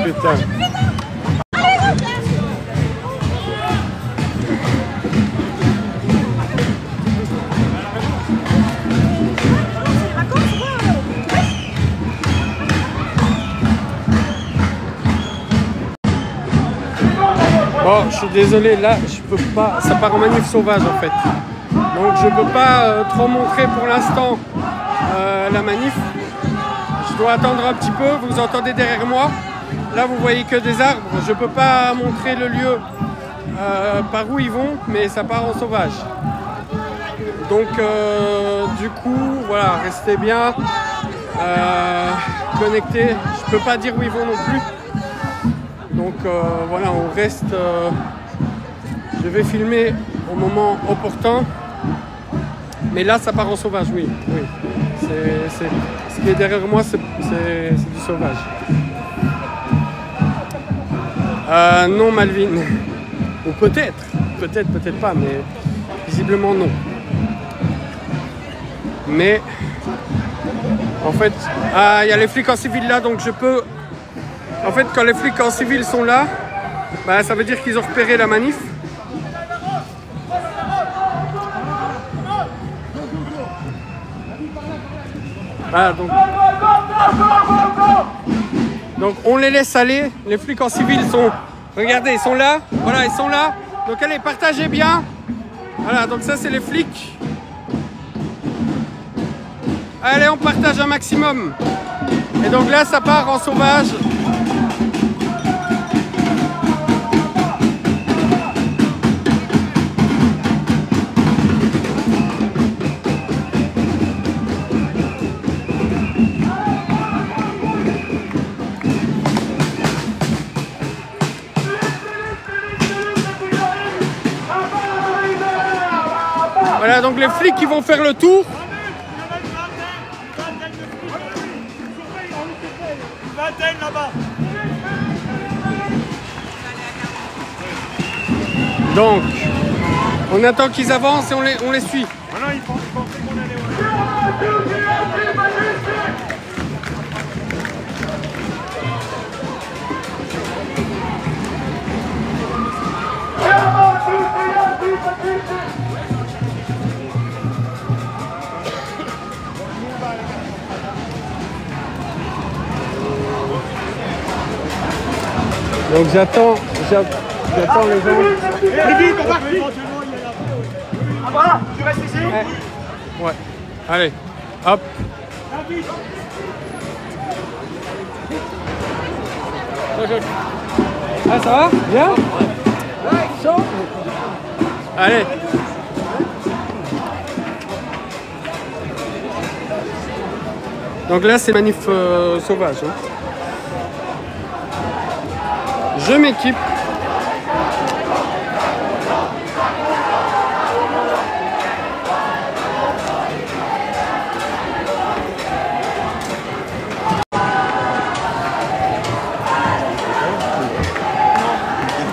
Putain. Bon, je suis désolé, là, je peux pas, ça part en manif sauvage en fait. Donc je peux pas trop montrer pour l'instant la manif. Je dois attendre un petit peu, vous entendez derrière moi. Là, vous voyez que des arbres. Je peux pas montrer le lieu par où ils vont, mais ça part en sauvage. Donc du coup, voilà, restez bien connectés. Je peux pas dire où ils vont non plus. Donc voilà, on reste. Je vais filmer au moment opportun. Mais là, ça part en sauvage, oui. Oui. Ce qui est derrière moi, c'est du sauvage. Non, Malvin. Ou peut-être. Peut-être pas, mais visiblement non. Mais en fait, il y a les flics en civil là, donc je peux. En fait, quand les flics en civil sont là, bah, ça veut dire qu'ils ont repéré la manif. Voilà, donc on les laisse aller. Les flics en civil sont. Regardez, ils sont là. Voilà, ils sont là. Donc allez, partagez bien. Voilà, donc ça c'est les flics. Allez, on partage un maximum. Et donc là, ça part en sauvage. Voilà, donc les flics qui vont faire le tour. Donc, on attend qu'ils avancent et on les suit. Donc j'attends les gens. Ah voilà, tu restes ici? Ouais. Allez, hop. Ah, ça va? Bien? Chaud? Allez. Donc là, c'est manif sauvage. Hein. Je m'équipe.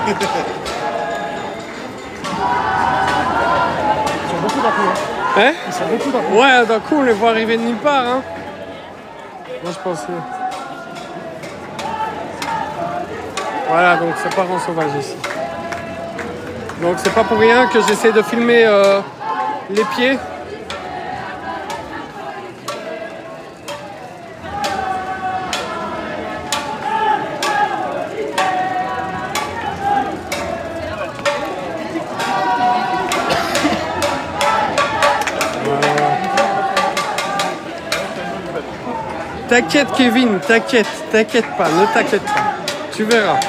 Ils sont beaucoup d'un coup. Hein? Ils sont beaucoup d'un coup. Ouais, d'un coup, on les voit arriver de nulle part. Hein. Moi, je pense que... Voilà, donc ça part en sauvage ici. Donc c'est pas pour rien que j'essaie de filmer les pieds. T'inquiète Kevin, t'inquiète pas, ne t'inquiète pas. Tu verras.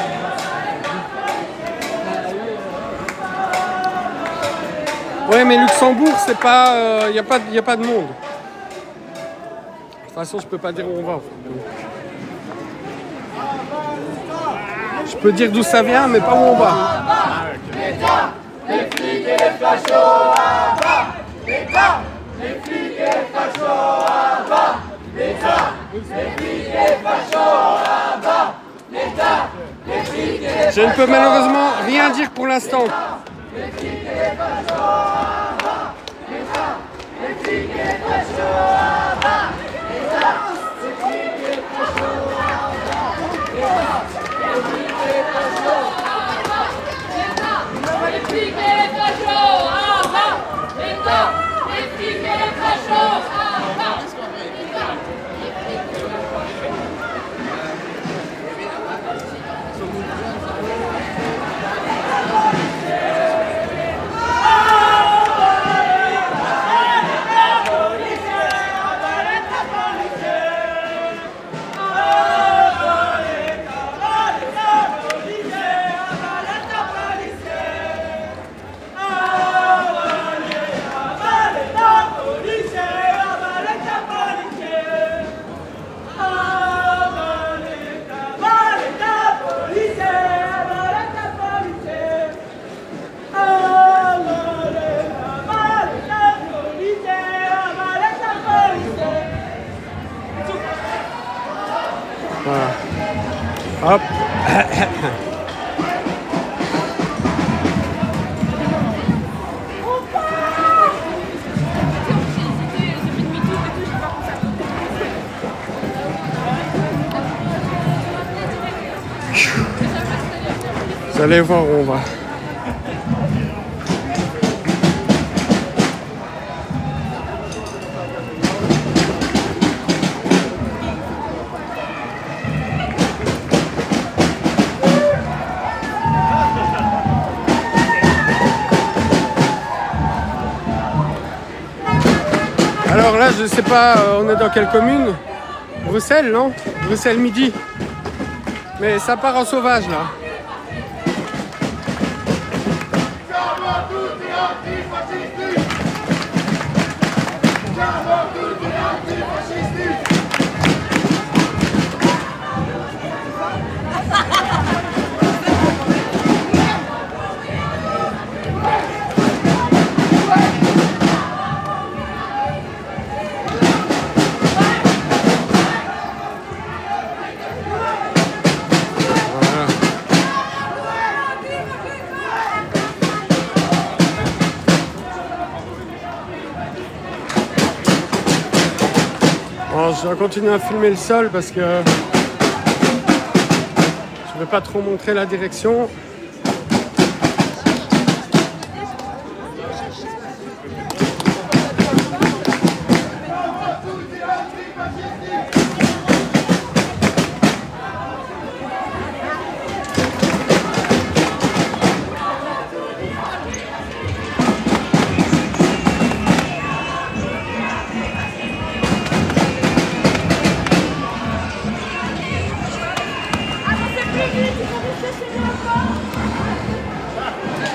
Ouais, mais Luxembourg, c'est pas, y a pas de monde. De toute façon, je peux pas dire où on va. Je peux dire d'où ça vient, mais pas où on va. L'État, les flics et les fachos à bas. L'État, les flics et les fachos à bas. L'État, les flics et les fachos à bas. L'État, les flics et les fachos. Je ne peux malheureusement rien dire pour l'instant. Les flics et les fachos à bas. L'État, les flics et les fachos à bas. L'État, Voilà. Hop. Vous allez voir où on va. Alors là, je sais pas, on est dans quelle commune? Bruxelles, non? Bruxelles midi. Mais ça part en sauvage là. Bon, je vais continuer à filmer le sol parce que je ne vais pas trop montrer la direction.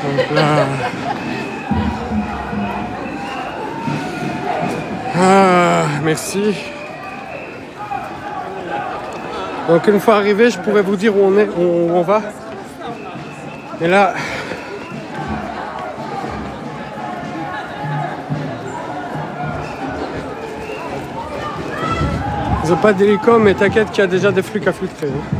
Donc là... Ah, merci. Donc une fois arrivé, je pourrais vous dire où on est, où on va. Et là... Ils n'ont pas d'hélico, mais t'inquiète qu'il y a déjà des flics à filtrer. Hein.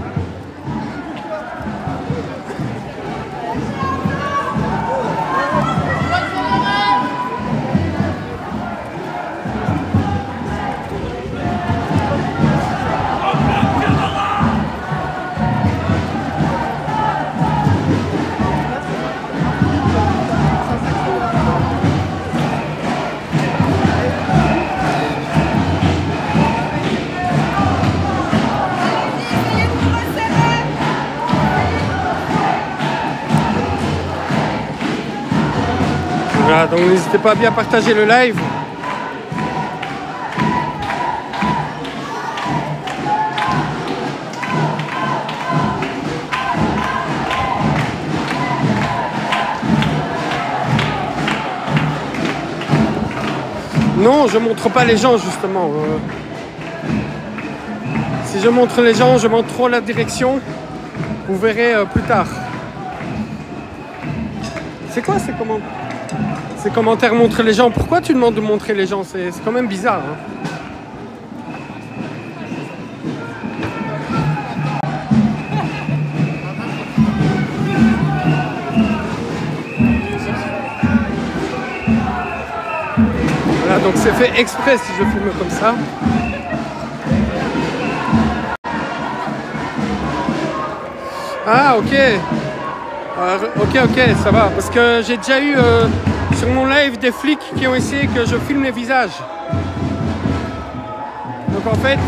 Voilà, donc n'hésitez pas à bien partager le live. Non, je montre pas les gens justement. Si je montre les gens, je montre trop la direction. Vous verrez plus tard. C'est quoi ces commentaires? Ces commentaires montrent les gens. Pourquoi tu demandes de montrer les gens? C'est quand même bizarre. Hein. Voilà, donc c'est fait exprès si je filme comme ça. Ah, ok. Ok, ça va. Parce que j'ai déjà eu sur mon live des flics qui ont essayé que je filme les visages. Donc en fait,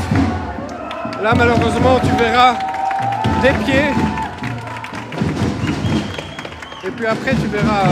là malheureusement tu verras des pieds. Et puis après tu verras...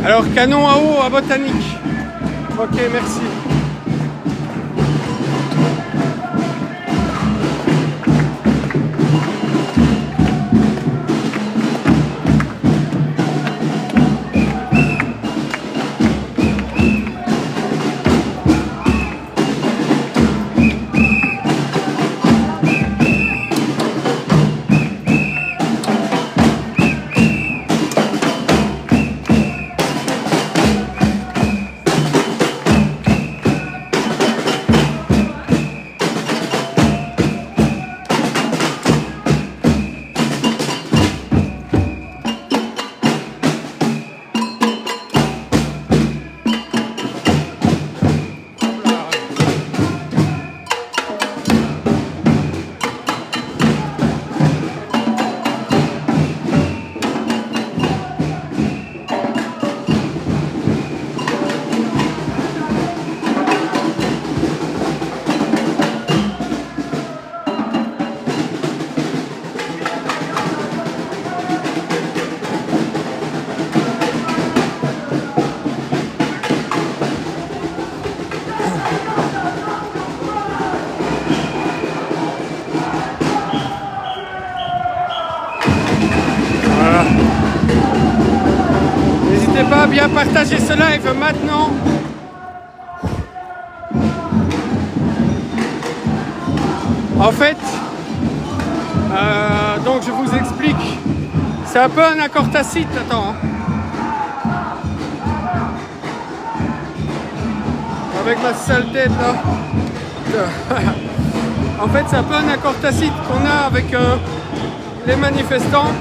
Alors canon à eau à Botanique. Ok, merci. N'hésitez pas à bien partager ce live maintenant. En fait, donc je vous explique, c'est un peu un accord tacite, attends. Avec ma sale tête là. En fait, c'est un peu un accord tacite qu'on a avec les manifestants.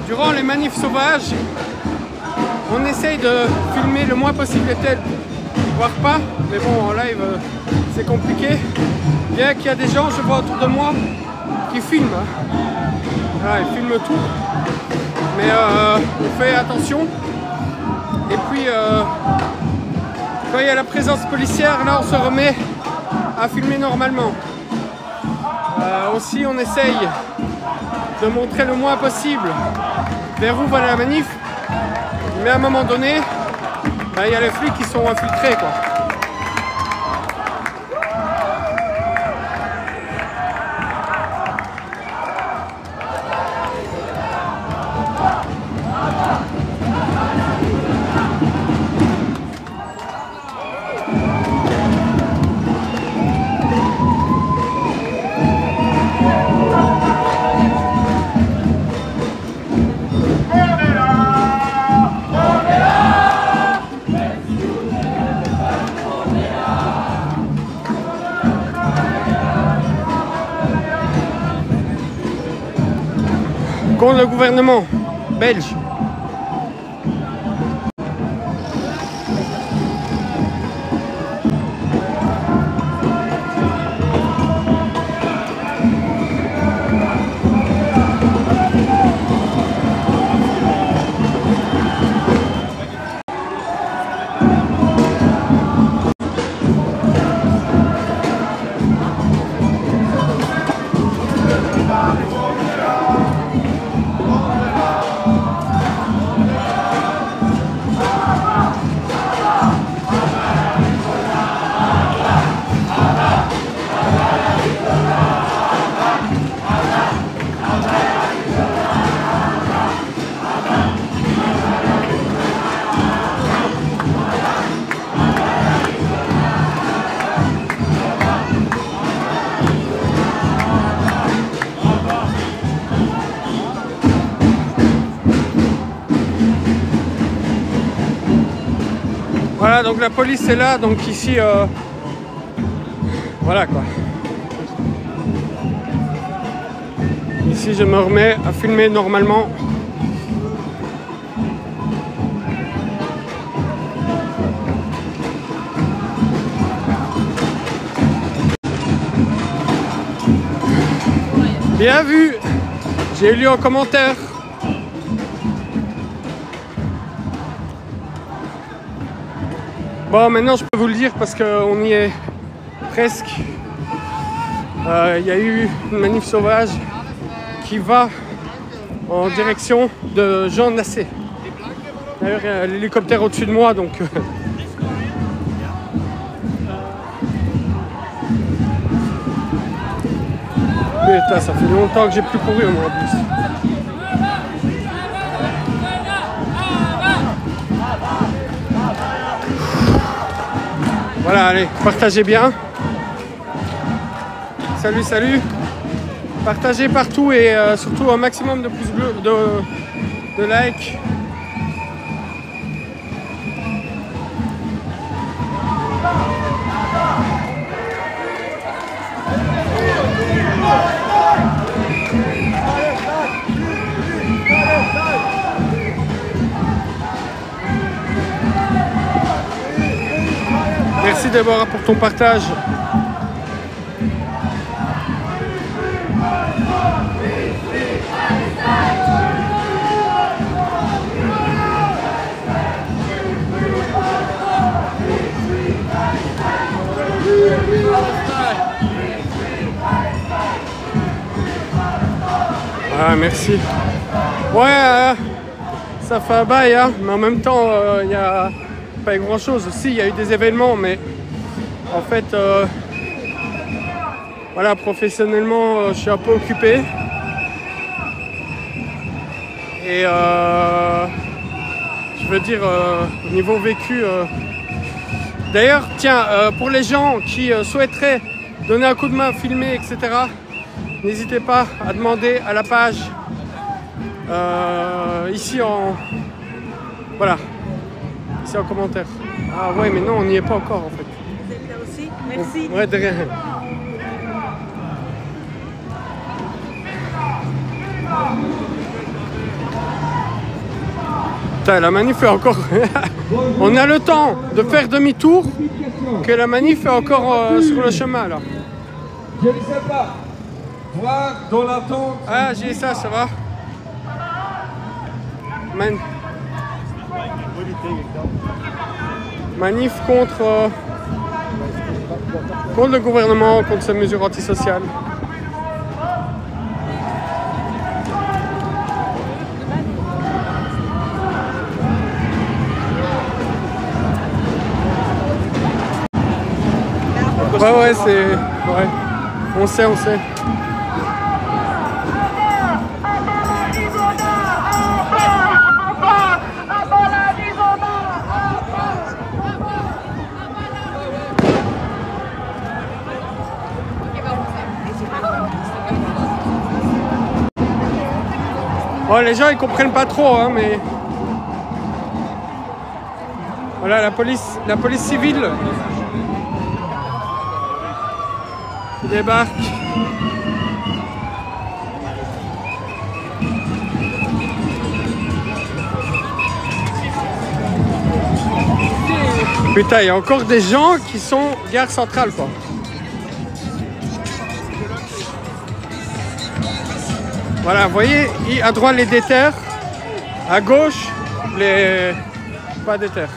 Durant les manifs sauvages, on essaye de filmer le moins possible les têtes, voire pas, mais bon, en live, c'est compliqué. Bien qu'il y a des gens, je vois autour de moi, qui filment. Voilà, ils filment tout. Mais on fait attention. Et puis, quand il y a la présence policière, là, on se remet à filmer normalement. Aussi, on essaye de montrer le moins possible vers où va la manif. Mais à un moment donné, il y a les flics qui sont infiltrés, quoi. Contre le gouvernement belge. Voilà, donc la police est là, donc ici, voilà quoi. Ici, je me remets à filmer normalement. Bien vu, j'ai lu en commentaire. Bon, maintenant je peux vous le dire parce qu'on y est presque. Il y a eu une manif sauvage qui va en direction de Jean Nassé. D'ailleurs, il y a l'hélicoptère au-dessus de moi, donc Putain, ça fait longtemps que j'ai plus couru moi en plus. Voilà, allez, partagez bien. Salut, salut. Partagez partout et surtout un maximum de pouces bleus, de likes. Merci Déborah pour ton partage. Ah, merci. Ouais, ça fait un bail, hein, mais en même temps, il n'y a pas grand chose. Si, il y a eu des événements, mais en fait, voilà, professionnellement, je suis un peu occupé. Et je veux dire, au niveau vécu. D'ailleurs, tiens, pour les gens qui souhaiteraient donner un coup de main, filmer, etc., n'hésitez pas à demander à la page ici en... Voilà, ici en commentaire. Ah ouais, mais non, on n'y est pas encore en fait. Vous êtes là aussi? Merci. Ouais, de rien. Putain, la manif est encore... On a le temps de faire demi-tour que la manif est encore sur le chemin là. Je ne sais pas. Toi, dans l'attente. Ah, j'ai ça va. Manif contre le gouvernement, contre ces mesures antisociales. Ouais, c'est... Ouais. On sait. Bon, les gens ils comprennent pas trop, hein, mais voilà la police civile qui débarque. Putain, il y a encore des gens qui sont gare centrale quoi. Voilà, vous voyez, à droite les déterres, à gauche les pas déterres.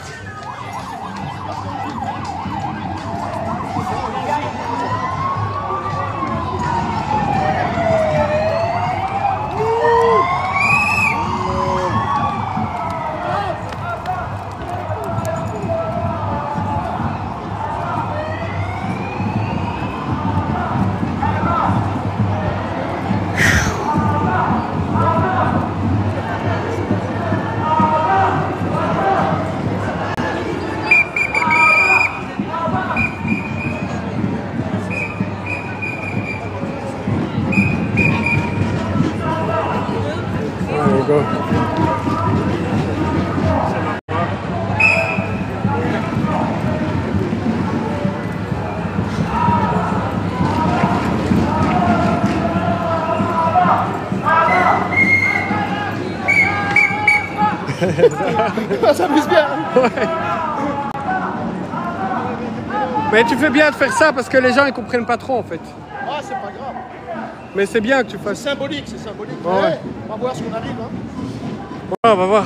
Go. Ça s'amuse bien. Ouais. Mais tu fais bien de faire ça parce que les gens ils comprennent pas trop en fait. Ah, c'est pas grave. Mais c'est bien que tu fasses. C'est symbolique, c'est symbolique. Ouais. Ouais, on va voir ce qu'on arrive. Hein. Ouais, on va voir.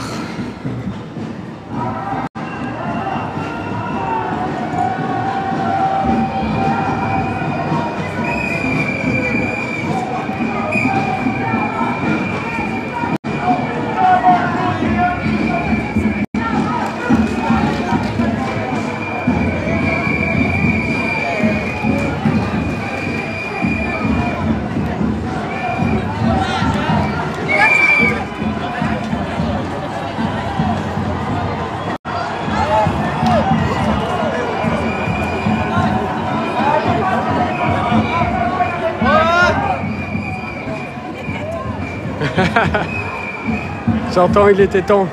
J'entends, il était temps.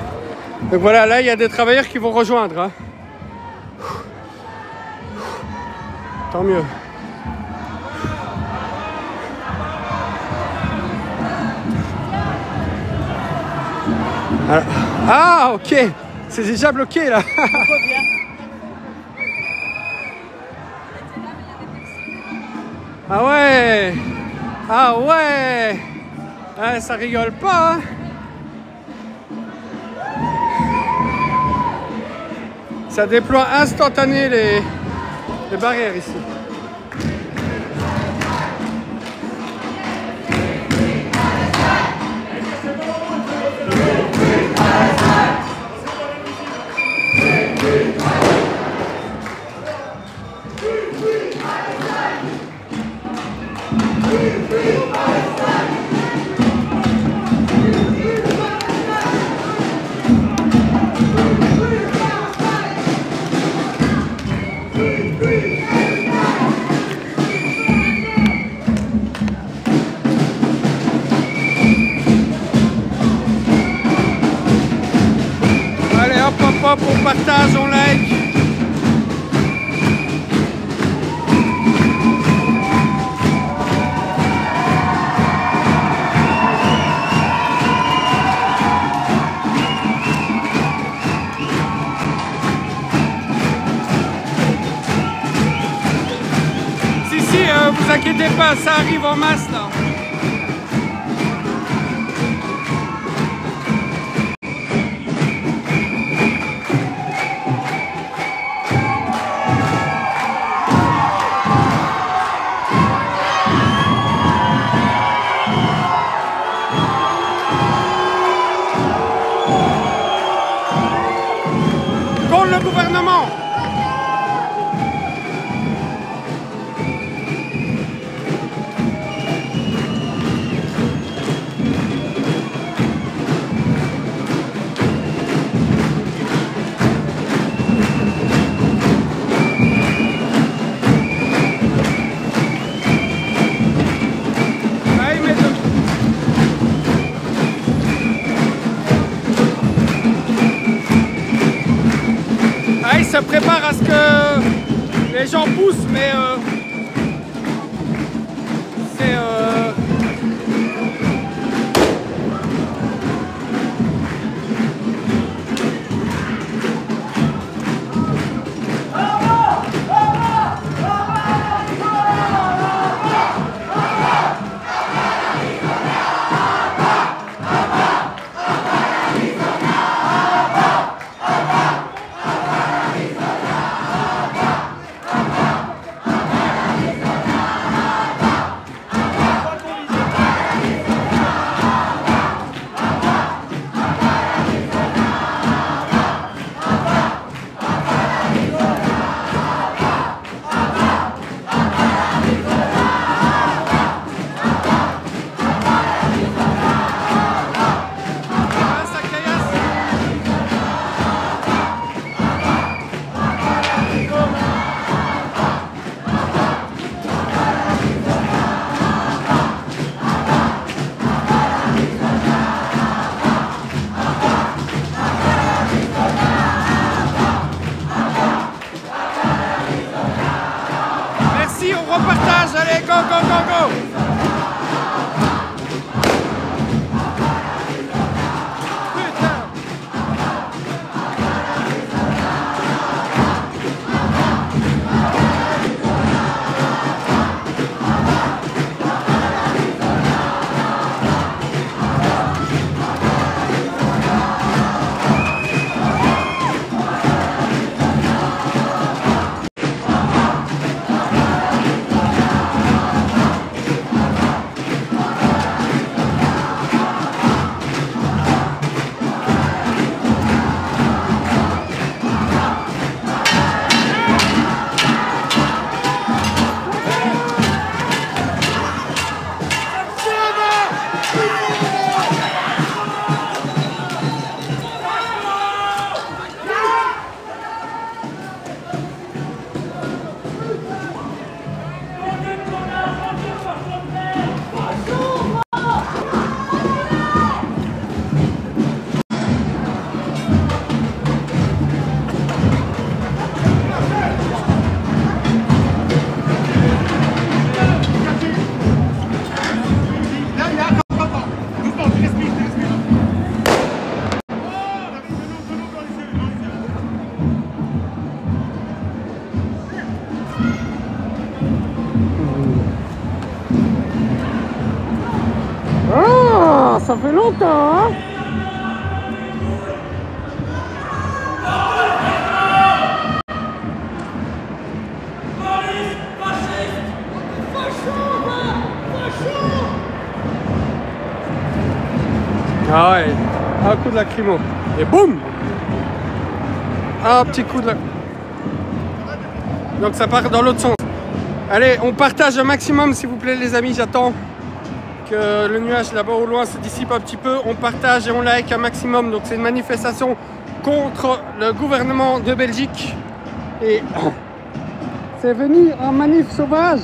Donc voilà, là, il y a des travailleurs qui vont rejoindre. Hein. Tant mieux. Alors... Ah, ok. C'est déjà bloqué, là. Ah ouais. Ah ouais. Ah, ça rigole pas, hein. Ça déploie instantané les barrières ici. Allez hop hop hop, on partage, on like. Vous inquiétez pas, ça arrive en masse là. Contre le gouvernement. Il se prépare à ce que les gens poussent, mais c'est on repartage, allez, go, go, go, go. ça fait longtemps, hein. Ah ouais, un coup de lacrymo. Et boum! Un petit coup de lacrymo. Donc ça part dans l'autre sens. Allez, on partage un maximum s'il vous plaît les amis, j'attends que le nuage là-bas au loin se dissipe un petit peu. On partage et on like un maximum. Donc c'est une manifestation contre le gouvernement de Belgique. Et c'est venu en manif sauvage.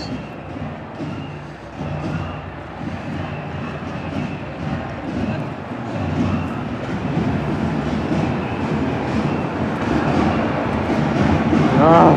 Ah.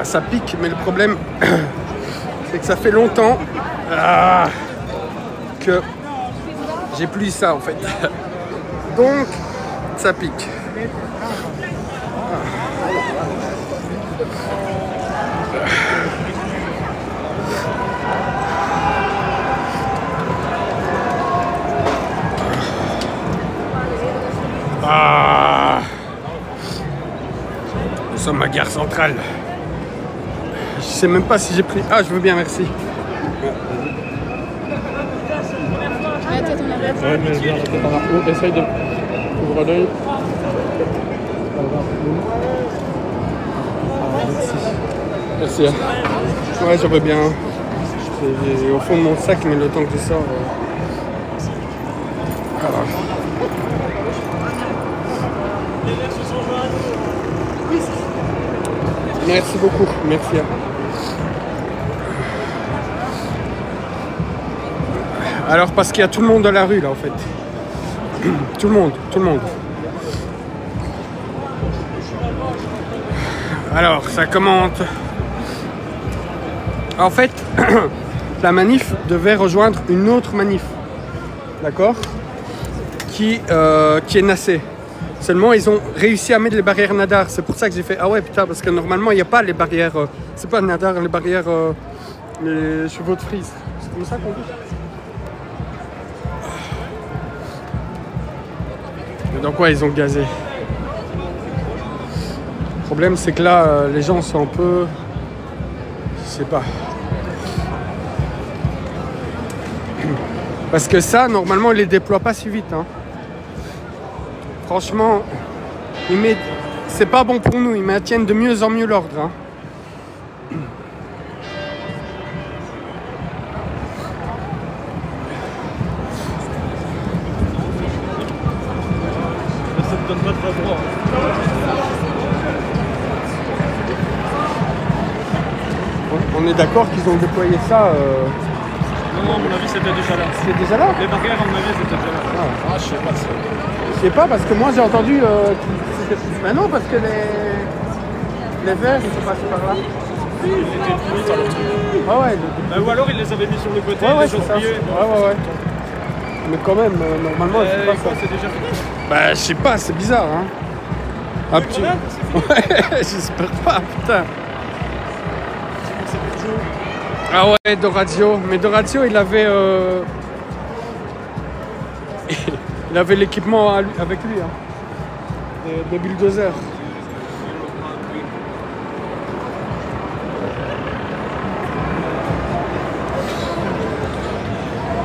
Ça pique, mais le problème, c'est que ça fait longtemps que j'ai plus ça en fait. Donc, ça pique. Nous sommes à Gare Centrale. Je sais même pas si j'ai pris... Ah, je veux bien, merci. Ouais, mais je viens de par là. Essaye de... Ouvre l'œil. Merci. Merci. Ouais, je veux bien. C'est au fond de mon sac, mais le temps que je sors... Voilà. Merci beaucoup, merci. Alors parce qu'il y a tout le monde dans la rue là en fait. Tout le monde, tout le monde. Alors ça commente. En fait, la manif devait rejoindre une autre manif. D'accord, qui est Nassé. Seulement, ils ont réussi à mettre les barrières nadar. C'est pour ça que j'ai fait, ah ouais, putain, parce que normalement, il n'y a pas les barrières... c'est pas nadar, les barrières... les chevaux de frise. C'est comme ça qu'on dit. Et donc, ouais, ils ont gazé. Le problème, c'est que là, les gens sont un peu... Je sais pas. Parce que ça, normalement, ils les déploient pas si vite, hein. Franchement, c'est pas bon pour nous, ils maintiennent de mieux en mieux l'ordre. Hein. Ça me donne pas très froid. On est d'accord qu'ils ont déployé ça Non, à mon avis, c'était déjà là. C'est déjà là? Les barrières, à mon avis, c'était déjà là. Ah, je sais pas. Je sais pas, parce que moi j'ai entendu qu'ils... Mais non, parce que les verts, ils sont passés par là. étaient tout mis à leur truc. Ah ouais, Ou alors ils les avaient mis sur le côté, ouais, les c'est gens ça. criaient. Ouais. Mais quand même, normalement, je sais pas Quoi, ça. c'est déjà fini? Bah, je sais pas, c'est bizarre, hein. Un petit... Quand même, c'est fini. Ouais, j'espère pas, putain. C'est pour jouer. Ah ouais, Dorazio. Mais Dorazio, il avait... il avait l'équipement avec lui, hein. Des bulldozers.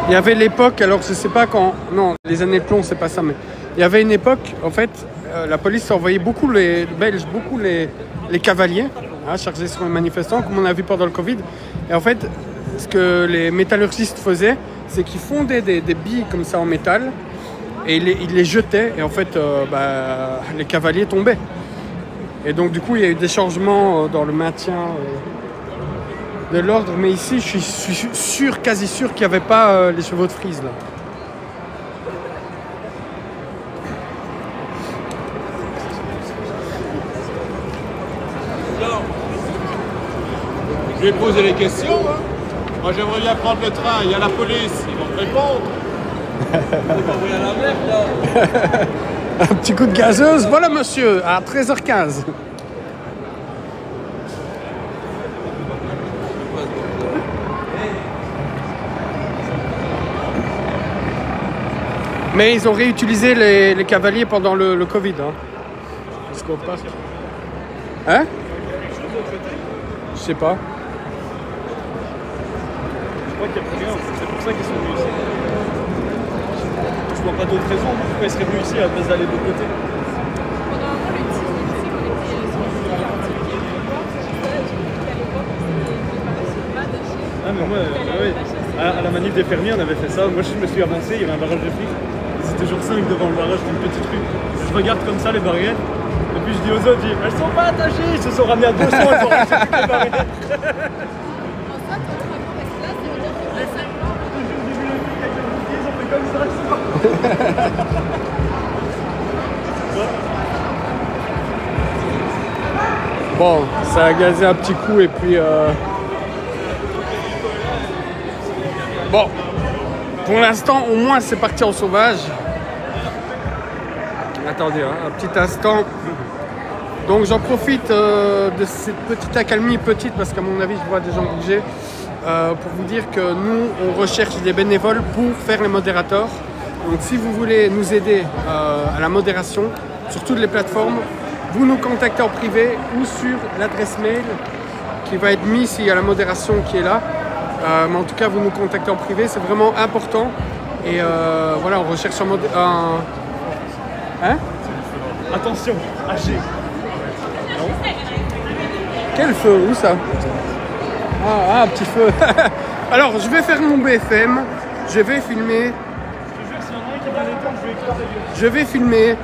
Il y avait l'époque, alors je sais pas quand, non, les années de plomb, c'est pas ça, mais il y avait une époque, en fait, la police envoyait beaucoup les Belges, beaucoup les cavaliers, hein, chargés sur les manifestants, comme on a vu pendant le Covid. Et en fait, ce que les métallurgistes faisaient, c'est qu'ils fondaient des billes comme ça en métal, et ils les jetaient, et en fait, les cavaliers tombaient. Et donc, du coup, il y a eu des changements dans le maintien de l'ordre, mais ici, je suis sûr, quasi sûr qu'il n'y avait pas les chevaux de frise, là. Je vais poser les questions. Hein. Moi, j'aimerais bien prendre le train. Il y a la police. Ils vont me répondre. Un petit coup de gazeuse. Voilà, monsieur, à 13h15. Mais ils ont réutilisé les cavaliers pendant le Covid. Hein. Est-ce qu'on passe ? Hein ? Je sais pas. Je crois qu'il n'y a plus rien. C'est pour ça qu'ils sont venus ici. Je vois pas d'autres raisons pourquoi ils seraient venus ici à la place d'aller de l'autre côté. Ah mais moi, ouais. À la manif des fermiers, on avait fait ça. Moi, je me suis avancé, il y avait un barrage de flics. Ils étaient genre 5 devant le barrage d'une petite rue. Je regarde comme ça les barrières. Et puis je dis aux autres, elles sont pas attachées. Ils se sont ramenés à 200, ils ont racheté toutes les barrières. Bon, ça a gazé un petit coup et puis... Bon, pour l'instant, au moins, c'est parti en sauvage. Attendez, hein, un petit instant. Donc, j'en profite de cette petite accalmie, parce qu'à mon avis, je vois des gens bouger, pour vous dire que nous, on recherche des bénévoles pour faire les modérateurs. Donc, si vous voulez nous aider à la modération sur toutes les plateformes, vous nous contactez en privé ou sur l'adresse mail qui va être mise s'il y a la modération qui est là. Mais en tout cas, vous nous contactez en privé, c'est vraiment important. Et voilà, on recherche un... Hein? Attention, AG. Quel feu? Où ça? Ah, un petit feu. Alors, je vais faire mon BFM. Je vais filmer. Je vais filmer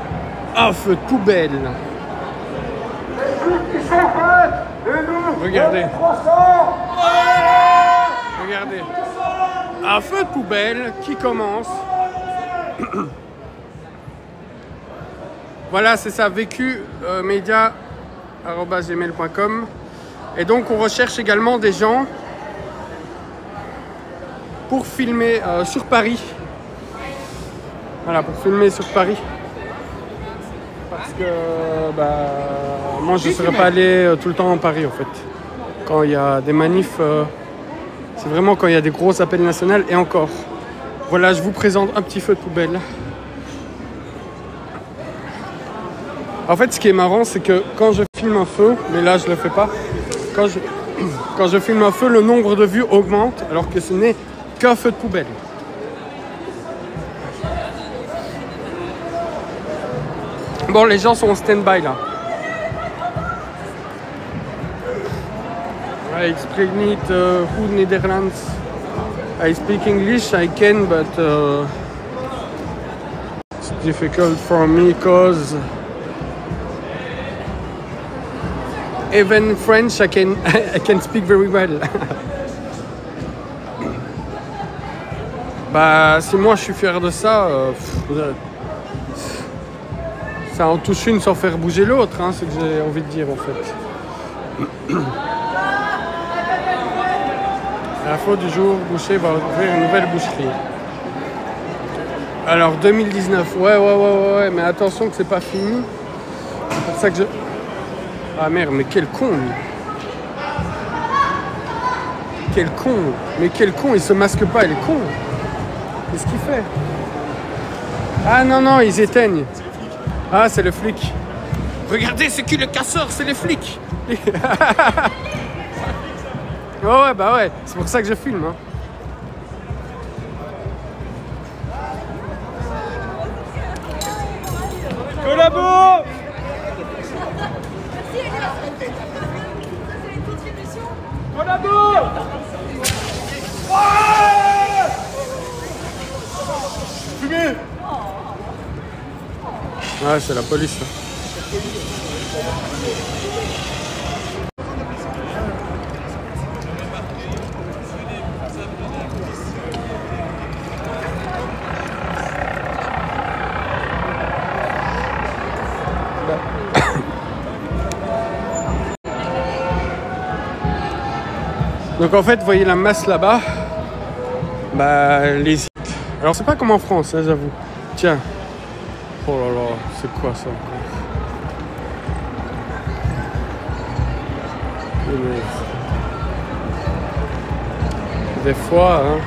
un feu de poubelle. Regardez. Regardez. Un feu de poubelle qui commence. Voilà, c'est ça, vécu-média@gmail.com. Et donc, on recherche également des gens pour filmer sur Paris. Voilà, pour filmer sur Paris. Parce que moi, je ne serais pas allé tout le temps en Paris, en fait. Quand il y a des manifs, c'est vraiment quand il y a des gros appels nationaux et encore. Voilà, je vous présente un petit feu de poubelle. En fait, ce qui est marrant, c'est que quand je filme un feu, mais là, je ne le fais pas, quand je filme un feu, le nombre de vues augmente, alors que ce n'est qu'un feu de poubelle. Bon, les gens sont en stand-by, là. I speak niet goed Nederlands. I speak English, I can, but it's difficult for me because even French I can speak very well. Bah, si moi je suis fier de ça, ça en touche une sans faire bouger l'autre, hein, c'est ce que j'ai envie de dire en fait. L'info du jour, Boucher va ouvrir une nouvelle boucherie. Alors 2019, ouais, mais attention que c'est pas fini. C'est pour ça que je... Ah merde, mais quel con lui. Quel con. Mais quel con, il se masque pas, il est con. Qu'est-ce qu'il fait? Ah non, ils éteignent. Ah, c'est le flic. Regardez, c'est qui le casseur? C'est les flics. Ouais, bah ouais, c'est pour ça que je filme. Hein. Collabo! Collabo! Fumée! Ouais, c'est la police. Hein. Donc en fait, vous voyez la masse là-bas, bah les sites. Alors c'est pas comme en France, hein, j'avoue. Tiens. Oh là là, c'est quoi ça encore? Des fois, hein.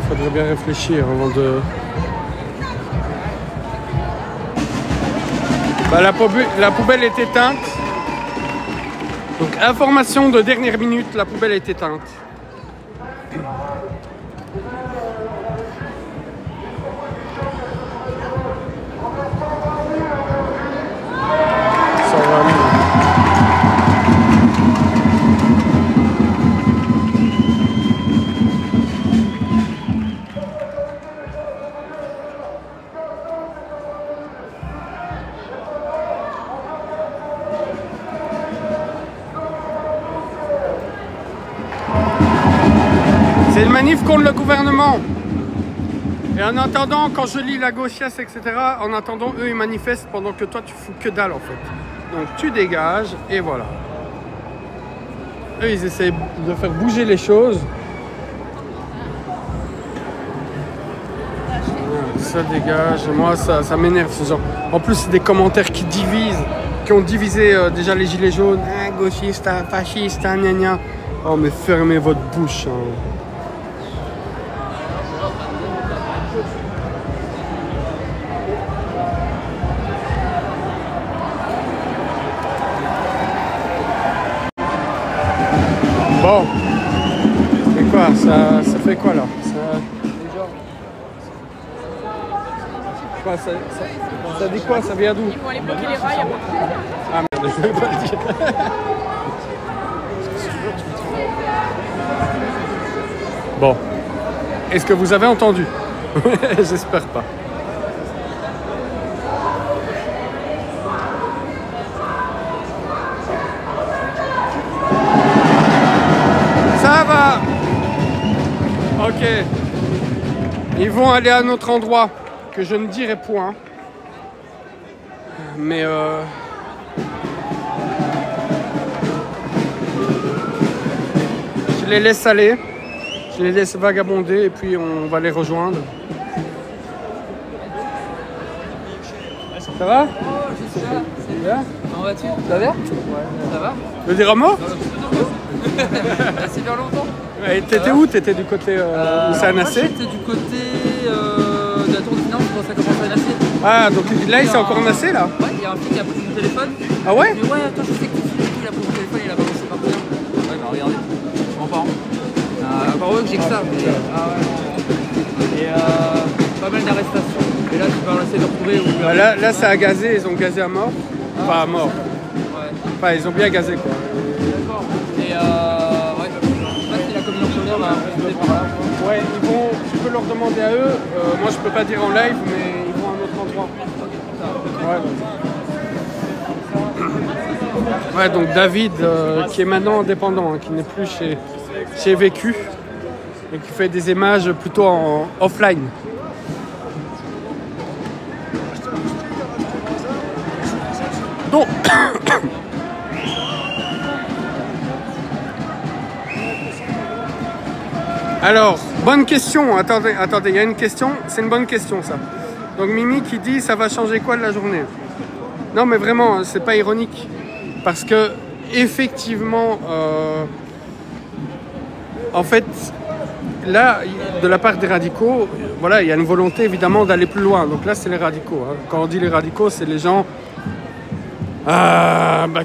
Faudrait bien réfléchir avant de... Bah, la poubelle est éteinte. Donc information de dernière minute, la poubelle est éteinte. Ça va mieux. C'est une manif contre le gouvernement. Et en attendant, quand je lis la gauchiesse, etc., en attendant, eux, ils manifestent pendant que toi, tu fous que dalle, en fait. Donc, tu dégages, et voilà. Eux, ils essayent de faire bouger les choses. Ça dégage. Moi, ça m'énerve, ce genre. En plus, c'est des commentaires qui divisent, qui ont divisé déjà les gilets jaunes. Ah, gauchiste, fasciste, gna gna. Oh, mais fermez votre bouche, hein. Bon, c'est quoi? Ça fait quoi là? Ça dit quoi? Ça vient d'où? Ils vont aller bloquer les rails. Ah merde, je vais pas le dire. Bon, est-ce que vous avez entendu? J'espère pas. Ça va. Ok. Ils vont aller à un autre endroit que je ne dirai point. Mais je les laisse aller. Je les laisse vagabonder et puis on va les rejoindre. Ça va? C'est bien. Comment vas-tu? Ça va bien? Ouais. Ça va? Tu veux dire un mot? C'est bien longtemps. T'étais où? T'étais du côté où ça a Moi nassé? j'étais du côté de la tour de finance quand ça commence à nasser. Ah, donc là il s'est encore nassé là? Ouais, il y a un flic qui a pris mon téléphone. Ah ouais? Mais ouais, attends, je sais que tu filmes, il a pris mon téléphone, il a balancé par terre. Ouais, bah regardez, je m'en parle. Encore heureux que j'ai que ça, mais ah ouais. Et pas mal d'arrestations. Et là, tu vas essayer de retrouver où. Bah, là ça a gazé, ils ont gazé à mort. Enfin à mort. Ouais. Enfin ils ont bien gazé quoi. D'accord. Et ouais, je sais pas si la communication là va passer par là. Ouais, ils vont, tu peux leur demander à eux. Moi je peux pas dire en live, mais ils vont à un autre endroit. Ouais, ouais, donc David qui est maintenant indépendant, hein, qui n'est plus chez Vécu et qui fait des images plutôt en offline. Donc Alors, bonne question. Attendez, il y a une question. C'est une bonne question, ça. Donc, Mimi qui dit, ça va changer quoi de la journée? Non, mais vraiment, c'est pas ironique. Parce que, effectivement, en fait, là, de la part des radicaux, voilà, il y a une volonté, évidemment, d'aller plus loin. Donc là, c'est les radicaux. Hein. Quand on dit les radicaux, c'est les gens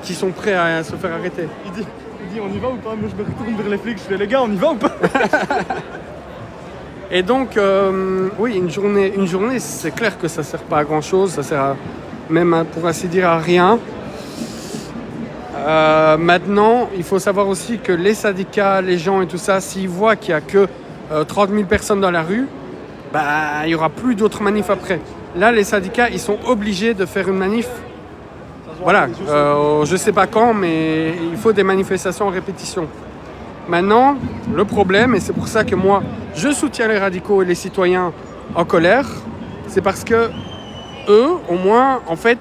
qui sont prêts à se faire arrêter. Il dit on y va ou pas? Moi je me retourne vers les flics, je fais les gars on y va ou pas? Et donc oui, une journée c'est clair que ça sert pas à grand chose, ça sert même pour ainsi dire à rien. Maintenant, il faut savoir aussi que les syndicats, les gens et tout ça, s'ils voient qu'il n'y a que 30 000 personnes dans la rue, bah, il n'y aura plus d'autres manifs après. Là, les syndicats, ils sont obligés de faire une manif. Voilà, je ne sais pas quand, mais il faut des manifestations en répétition. Maintenant, le problème, et c'est pour ça que moi, je soutiens les radicaux et les citoyens en colère, c'est parce que eux, au moins, en fait,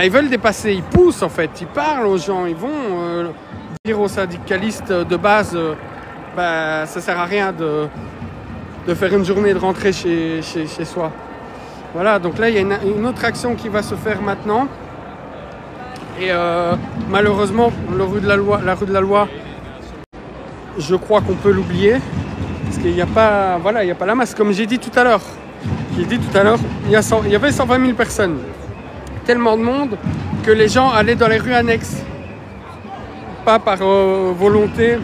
ils veulent dépasser, ils poussent, en fait, ils parlent aux gens, ils vont dire aux syndicalistes de base, ça ne sert à rien de faire une journée de rentrée chez soi. Voilà, donc là, il y a une autre action qui va se faire maintenant. Et malheureusement, la rue de la Loi, je crois qu'on peut l'oublier. Parce qu'il n'y a pas, voilà, il n'y a pas la masse. Comme j'ai dit tout à l'heure, il y avait 120 000 personnes. Tellement de monde que les gens allaient dans les rues annexes. Pas par volonté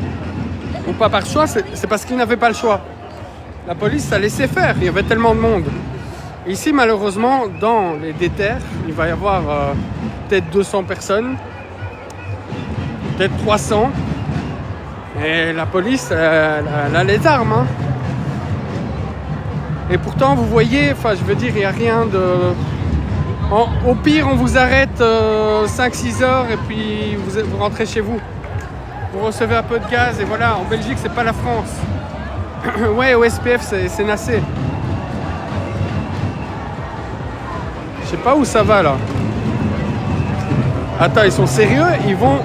ou pas par choix, c'est parce qu'ils n'avaient pas le choix. La police a laissé faire, il y avait tellement de monde. Ici, malheureusement, dans les déterres, il va y avoir peut-être 200 personnes, peut-être 300. Et la police, elle a les armes. Hein. Et pourtant, vous voyez, je veux dire, il n'y a rien de... Au pire, on vous arrête 5-6 heures et puis vous rentrez chez vous. Vous recevez un peu de gaz et voilà. En Belgique, c'est pas la France. Ouais, au SPF, c'est nassé. Je sais pas où ça va, là. Attends, ils sont sérieux? Ils vont...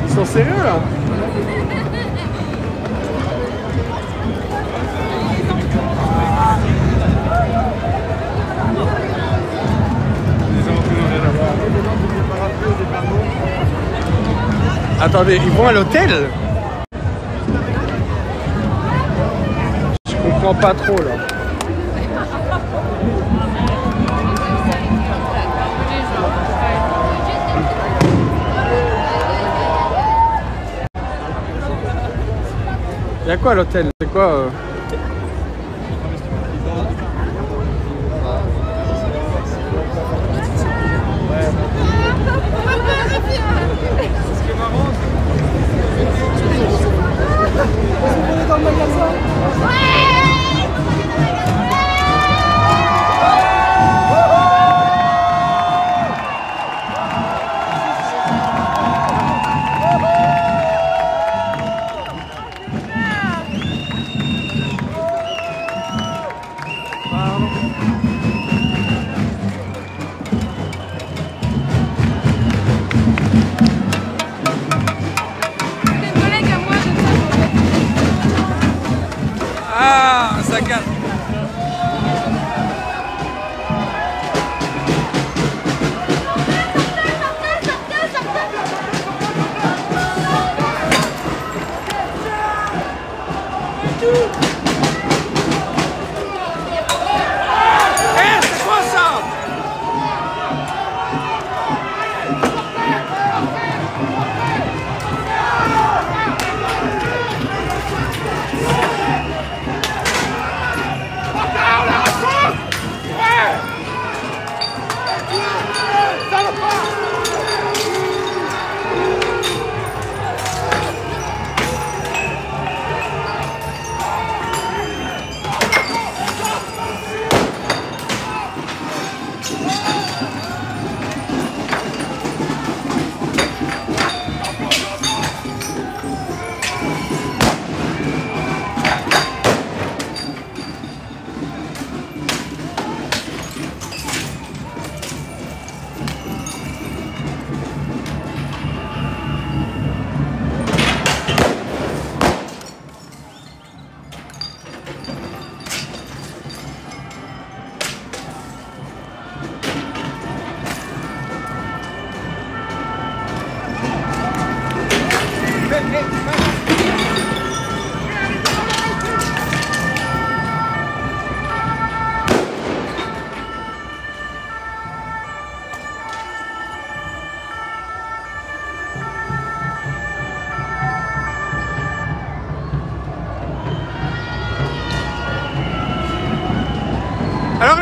Ils sont sérieux, là? Attendez, ils vont à l'hôtel? Je comprends pas trop là. Il y a quoi à l'hôtel? C'est quoi ça casse. C'est quoi ça?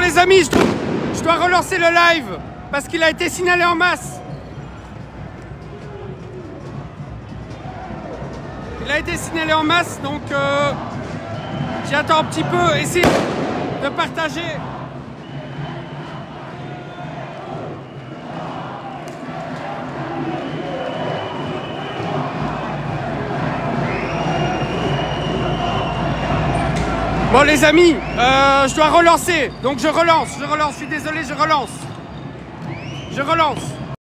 les amis, je dois relancer le live parce qu'il a été signalé en masse. Il a été signalé en masse, donc j'attends un petit peu, essayez de partager. Bon les amis, je dois relancer, donc je relance, je suis désolé, je relance.